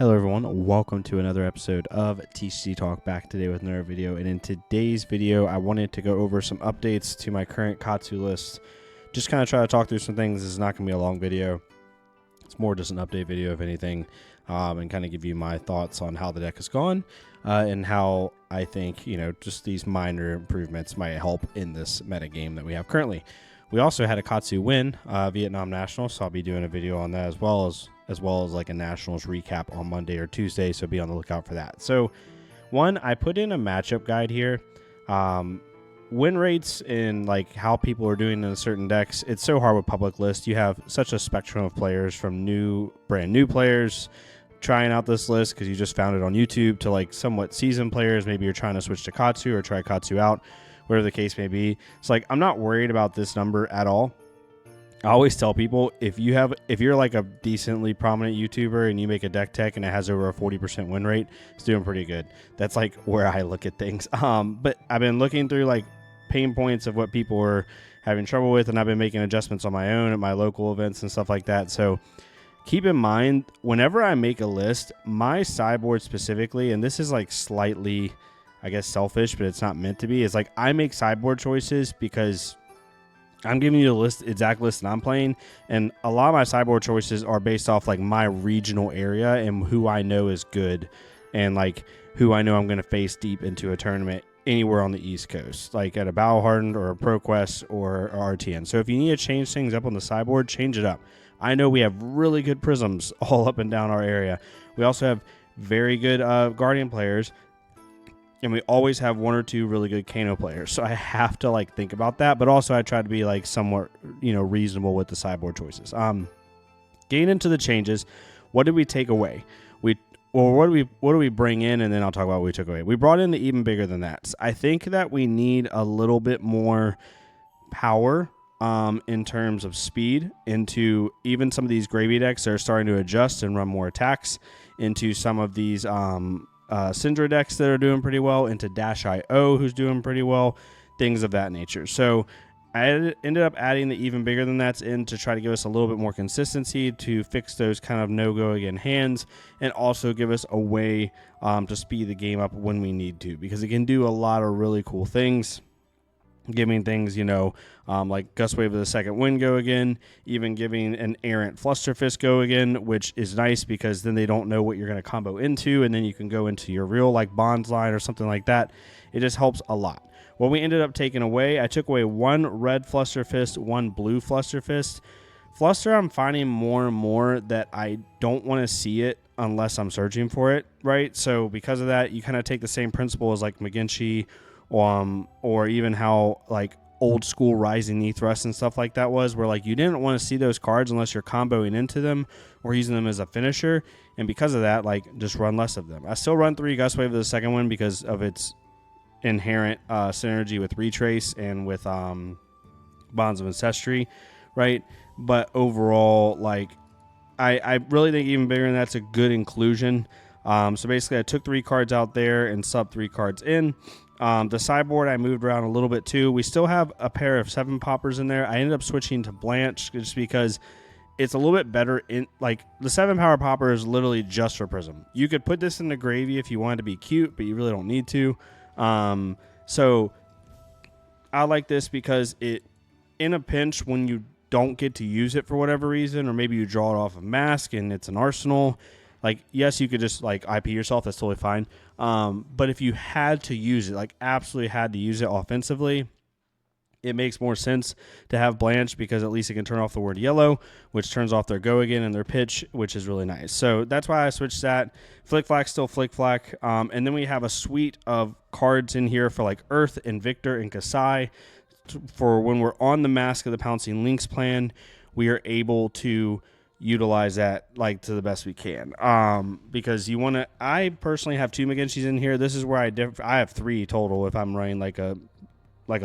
Hello everyone, welcome to another episode of TCG Talk, back today with another video. And in today's video, I wanted to go over some updates to my current Katsu list. Just kind of try to talk through some things. This is not going to be a long video. It's more just an update video, if anything, and kind of give you my thoughts on how the deck has gone and how I think, just these minor improvements might help in this meta game that we have currently. We also had a Katsu win, Vietnam Nationals, so I'll be doing a video on that as well as like a Nationals recap on Monday or Tuesday, so be on the lookout for that. So, one, I put in a matchup guide here. Win rates and like how people are doing in certain decks. It's so hard with public lists. You have such a spectrum of players, from brand new players trying out this list because you just found it on YouTube, to like somewhat seasoned players. Maybe you're trying to switch to Katsu or try Katsu out, whatever the case may be. It's like, I'm not worried about this number at all. I always tell people, if you're like a decently prominent YouTuber and you make a deck tech and it has over a 40% win rate, it's doing pretty good. That's like where I look at things. But I've been looking through like pain points of what people are having trouble with, and I've been making adjustments on my own at my local events and stuff like that. So keep in mind, whenever I make a list, my sideboard specifically, and this is like slightly, I guess, selfish, but it's not meant to be, is like I make sideboard choices because I'm giving you the exact list that I'm playing, and a lot of my sideboard choices are based off like my regional area and who I know is good, and like who I know I'm going to face deep into a tournament anywhere on the East Coast, like at a Battle Hardened or a ProQuest or RTN. So if you need to change things up on the sideboard, change it up. I know we have really good Prisms all up and down our area. We also have very good Guardian players, and we always have one or two really good Kano players. So I have to like think about that, but also I try to be like somewhat, reasonable with the sideboard choices. Getting into the changes, what did we take away? What do we bring in, and then I'll talk about what we took away. We brought in the even bigger than that. I think that we need a little bit more power in terms of speed into even some of these gravy decks that are starting to adjust and run more attacks, into some of these Syndra decks that are doing pretty well, into Dash.io, who's doing pretty well, things of that nature. So I ended up adding the even bigger than that's in to try to give us a little bit more consistency, to fix those kind of no-go again hands, and also give us a way to speed the game up when we need to, because it can do a lot of really cool things. Giving things, like Gust Wave of the Second Wind go again, even giving an Errant Flusterfist go again, which is nice because then they don't know what you're going to combo into, and then you can go into your real like Bonds line or something like that. It just helps a lot. What we ended up taking away, I took away one red Flusterfist, one blue Flusterfist. Fluster, I'm finding more and more that I don't want to see it unless I'm searching for it, right? So because of that, you kind of take the same principle as like McGinty, or even how like old school Rising Knee Thrust and stuff like that was, where like you didn't want to see those cards unless you're comboing into them or using them as a finisher, and because of that, like, just run less of them. I still run 3 Gust Wave of the Second One because of its inherent synergy with Retrace and with Bonds of Ancestry, right? But overall, like, I really think even bigger than that's a good inclusion. So basically I took 3 cards out there and subbed 3 cards in. The sideboard I moved around a little bit too. We still have a pair of 7 poppers in there. I ended up switching to Blanche just because it's a little bit better. In like, the 7 power popper is literally just for Prism. You could put this in the gravy if you wanted to be cute, but you really don't need to. So I like this because it, in a pinch, when you don't get to use it for whatever reason, or maybe you draw it off a mask and it's an arsenal, like, yes, you could just like IP yourself. That's totally fine. But if you had to use it, like absolutely had to use it offensively, it makes more sense to have Blanche, because at least it can turn off the word yellow, which turns off their go again and their pitch, which is really nice. So that's why I switched that. Flick Flack, still Flick Flack. And then we have a suite of cards in here for like Earth, Invictor, and Kasai. For when we're on the Mask of the Pouncing Lynx plan, we are able to utilize that like to the best we can, because you want to. I personally have 2 McGinty's in here. This is where I have 3 total if I'm running like a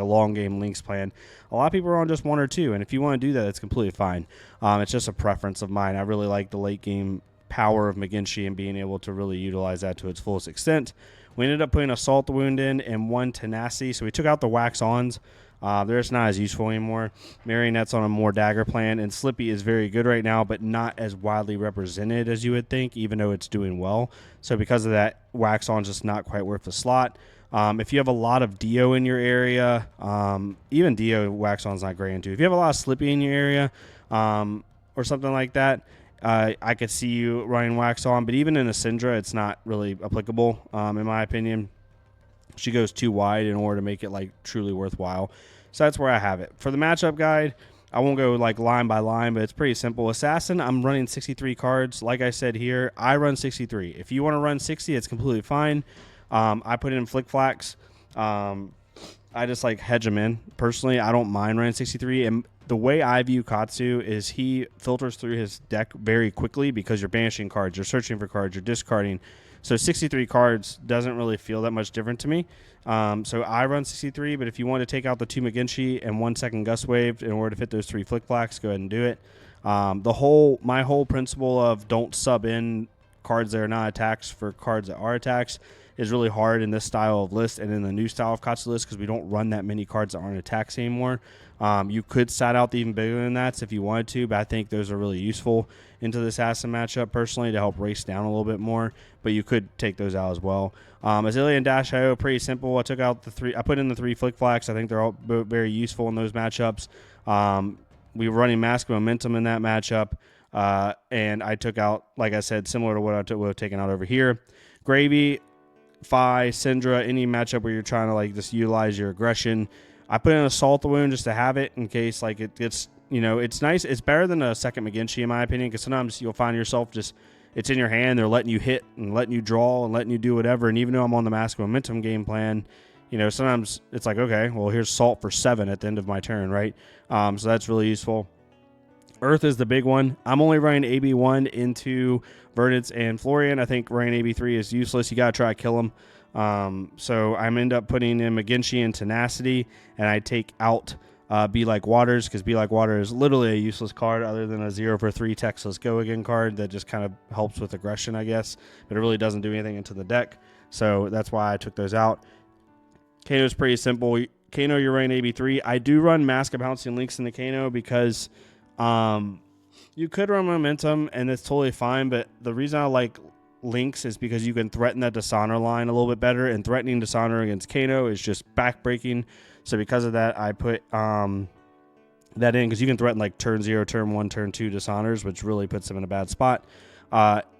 long game Lynx plan. A lot of people are on just 1 or 2, and if you want to do that, it's completely fine. It's just a preference of mine. I really like the late game power of McGinty and being able to really utilize that to its fullest extent. We ended up putting Assault the Wound in and 1 Tenacity, so we took out the Wax Ons. They're just not as useful anymore. Marionette's on a more dagger plan, and Slippy is very good right now, but not as widely represented as you would think, even though it's doing well. So because of that, Wax On's just not quite worth the slot. If you have a lot of Dio in your area, even Dio Wax On's not great into. If you have a lot of Slippy in your area, or something like that, I could see you running Wax On. But even in a Syndra, it's not really applicable, in my opinion. She goes too wide in order to make it like truly worthwhile. So that's where I have it. For the matchup guide, I won't go like line by line, but it's pretty simple. Assassin, I'm running 63 cards. Like I said here, I run 63. If you want to run 60, it's completely fine. I put in Flick Flacks. I just like hedge them in. Personally, I don't mind running 63. And the way I view Katsu is he filters through his deck very quickly because you're banishing cards, you're searching for cards, you're discarding. So 63 cards doesn't really feel that much different to me. So I run 63, but if you want to take out the 2 McGinty and 1 second Gust Wave in order to fit those 3 Flick Flacks, go ahead and do it. My whole principle of don't sub in cards that are not attacks for cards that are attacks is really hard in this style of list and in the new style of Katsu list because we don't run that many cards that aren't attacks anymore. You could side out even bigger than that if you wanted to, but I think those are really useful into this Assassin matchup personally to help race down a little bit more, but you could take those out as well. Azalea and Dash IO, pretty simple. I put in the 3 Flick Flacks. I think they're all very useful in those matchups. We were running Mask Momentum in that matchup, and I took out, like I said, similar to what I would have taken out over here. Gravy, Phi, Syndra, any matchup where you're trying to like just utilize your aggression. I put in Assault the Wound just to have it in case like it gets, it's nice. It's better than a second McGinty in my opinion because sometimes you'll find yourself just, it's in your hand. They're letting you hit and letting you draw and letting you do whatever. And even though I'm on the Mask Momentum game plan, sometimes it's like, okay, well, here's Salt for 7 at the end of my turn, right? So that's really useful. Earth is the big one. I'm only running AB1 into Verdance and Florian. I think running AB3 is useless. You got to try to kill him. So I'm end up putting in McGinty and Tenacity, and I take out Be Like Waters because Be Like Water is literally a useless card other than a 0 for 3 Texas Go Again card that just kind of helps with aggression, I guess. But it really doesn't do anything into the deck. So that's why I took those out. Kano is pretty simple. Kano, you're running AB3. I do run Mask of Bouncing Links in the Kano because you could run Momentum, and it's totally fine, but the reason I like Links is because you can threaten that Dishonor line a little bit better, and threatening Dishonor against Kano is just backbreaking. So because of that, I put that in because you can threaten like turn 0, turn 1, turn 2 Dishonors, which really puts them in a bad spot,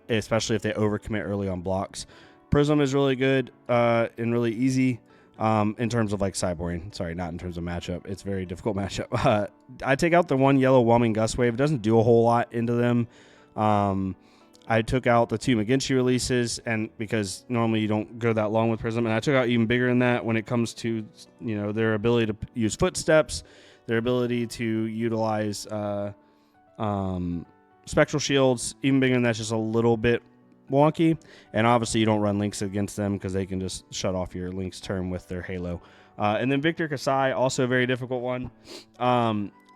especially if they overcommit early on blocks. Prism is really good and really easy. In terms of like sideboarding, sorry, not in terms of matchup. It's a very difficult matchup. I take out the 1 yellow Whelming Gust Wave. It doesn't do a whole lot into them. I took out the 2 McGinty releases, and because normally you don't go that long with Prism, and I took out even bigger than that when it comes to their ability to use Footsteps, their ability to utilize Spectral Shields. Even bigger than that's just a little bit wonky, and obviously you don't run Links against them because they can just shut off your Link's turn with their Halo. And then Victor Kasai, also a very difficult one.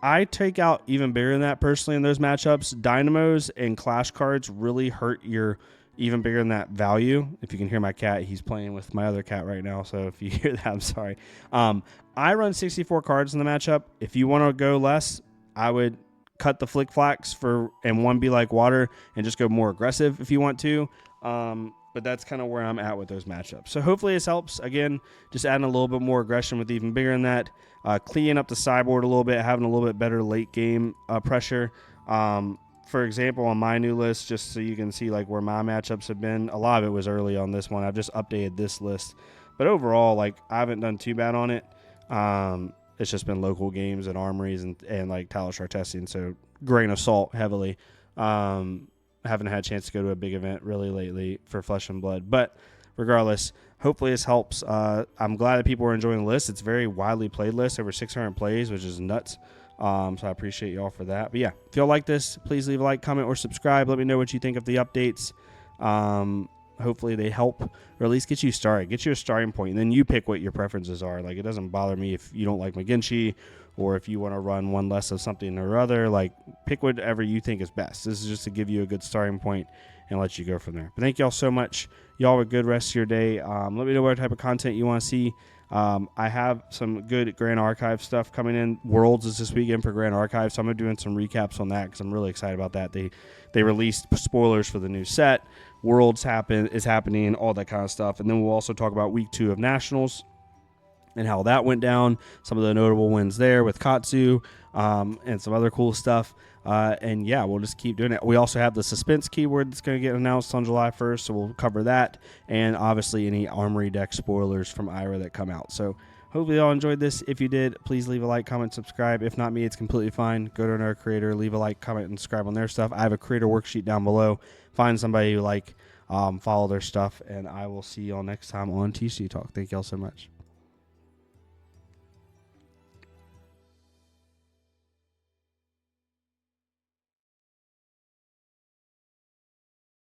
I take out even bigger than that personally in those matchups. Dynamos and Clash cards really hurt your even bigger than that value. If you can hear my cat, he's playing with my other cat right now, so if you hear that, I'm sorry. I run 64 cards in the matchup. If you want to go less, I would cut the Flick Flacks and 1 Be Like Water and just go more aggressive if you want to. But that's kind of where I'm at with those matchups. So hopefully this helps. Again, just adding a little bit more aggression with even bigger than that. Cleaning up the sideboard a little bit, having a little bit better late game pressure. For example, on my new list, just so you can see like where my matchups have been, a lot of it was early on this one. I've just updated this list. But overall, like I haven't done too bad on it. It's just been local games and armories and like Talishar testing, so grain of salt heavily. Haven't had a chance to go to a big event really lately for Flesh and Blood. But regardless, hopefully this helps. I'm glad that people are enjoying the list. It's a very widely played list, over 600 plays, which is nuts. So I appreciate y'all for that. But yeah, if y'all like this, please leave a like, comment, or subscribe. Let me know what you think of the updates. Hopefully they help, or at least get you started. Get you a starting point, and then you pick what your preferences are. Like, it doesn't bother me if you don't like McGinty, or if you want to run one less of something or other. Like, pick whatever you think is best. This is just to give you a good starting point and let you go from there. But thank y'all so much. Y'all have a good rest of your day. Let me know what type of content you want to see. I have some good Grand Archive stuff coming in. Worlds is this weekend for Grand Archive, so I'm doing some recaps on that because I'm really excited about that. They released spoilers for the new set. Worlds is happening, all that kind of stuff. And then we'll also talk about week 2 of Nationals and how that went down, some of the notable wins there with Katsu, and some other cool stuff. And yeah, we'll just keep doing it. We also have the suspense keyword that's going to get announced on July 1st, so we'll cover that, and obviously any Armory deck spoilers from IRA that come out. So hopefully y'all enjoyed this. If you did, please leave a like, comment, subscribe. If not me, it's completely fine. Go to another creator, leave a like, comment, and subscribe on their stuff. I have a creator worksheet down below. Find somebody you like, follow their stuff, and I will see y'all next time on TCG Talk. Thank y'all so much.